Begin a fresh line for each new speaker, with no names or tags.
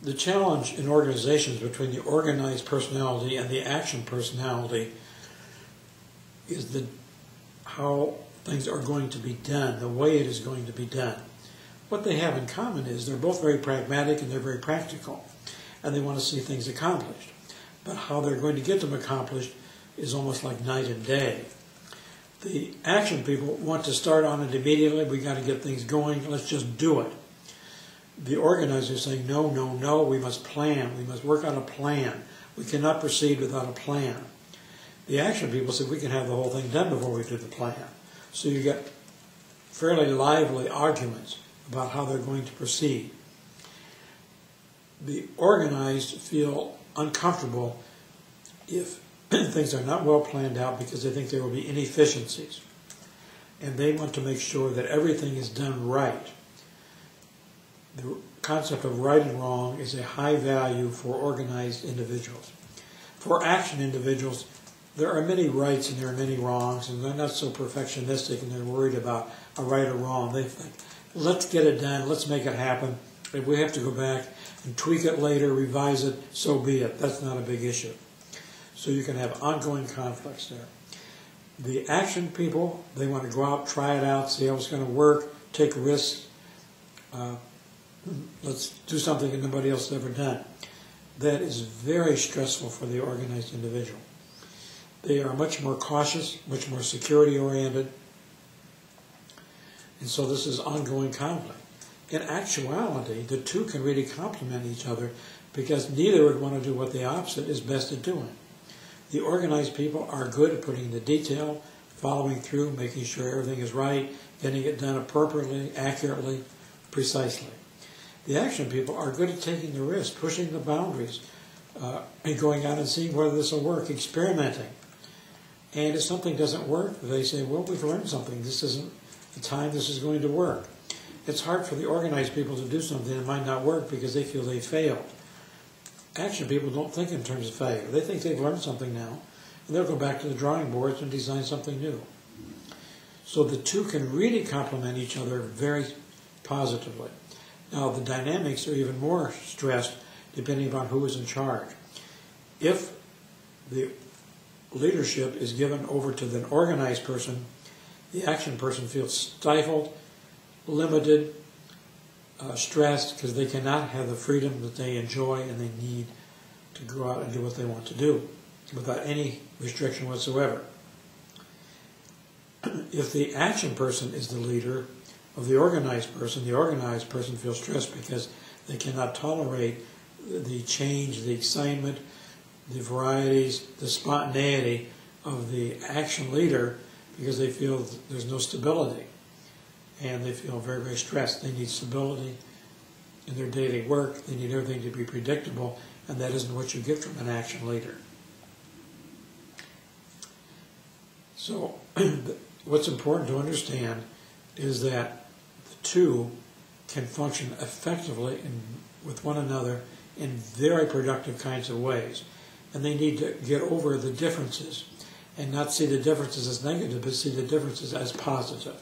The challenge in organizations between the organized personality and the action personality is how things are going to be done, the way it is going to be done. What they have in common is they're both very pragmatic and they're very practical, and they want to see things accomplished. But how they're going to get them accomplished is almost like night and day. The action people want to start on it immediately. We got to get things going. Let's just do it. The organizers saying, no, no, no, we must plan. We must work on a plan. We cannot proceed without a plan. The action people say we can have the whole thing done before we do the plan. So you get fairly lively arguments about how they're going to proceed. The organized feel uncomfortable if things are not well planned out because they think there will be inefficiencies. And they want to make sure that everything is done right. The concept of right and wrong is a high value for organized individuals. For action individuals, there are many rights and there are many wrongs, and they're not so perfectionistic and they're worried about a right or wrong. They think, let's get it done, let's make it happen. If we have to go back and tweak it later, revise it, so be it. That's not a big issue. So you can have ongoing conflicts there. The action people, they want to go out, try it out, see how it's going to work, take risks. Let's do something that nobody else has ever done. That is very stressful for the organized individual. They are much more cautious, much more security-oriented, and so this is ongoing conflict. In actuality, the two can really complement each other because neither would want to do what the opposite is best at doing. The organized people are good at putting the detail, following through, making sure everything is right, getting it done appropriately, accurately, precisely. The action people are good at taking the risk, pushing the boundaries, and going out and seeing whether this will work, experimenting. And if something doesn't work, they say, well, we've learned something. This isn't the time this is going to work. It's hard for the organized people to do something that might not work because they feel they failed. Action people don't think in terms of failure. They think they've learned something now, and they'll go back to the drawing boards and design something new. So the two can really complement each other very positively. Now, the dynamics are even more stressed depending upon who is in charge. If the leadership is given over to the organized person, the action person feels stifled, limited, stressed, because they cannot have the freedom that they enjoy and they need to go out and do what they want to do without any restriction whatsoever. If the action person is the leader of the organized person feels stressed because they cannot tolerate the change, the excitement, the varieties, the spontaneity of the action leader because they feel there's no stability. And they feel very, very stressed. They need stability in their daily work. They need everything to be predictable, and that isn't what you get from an action leader. So what's important to understand is that the two can function effectively with one another in very productive kinds of ways. And they need to get over the differences and not see the differences as negative, but see the differences as positive.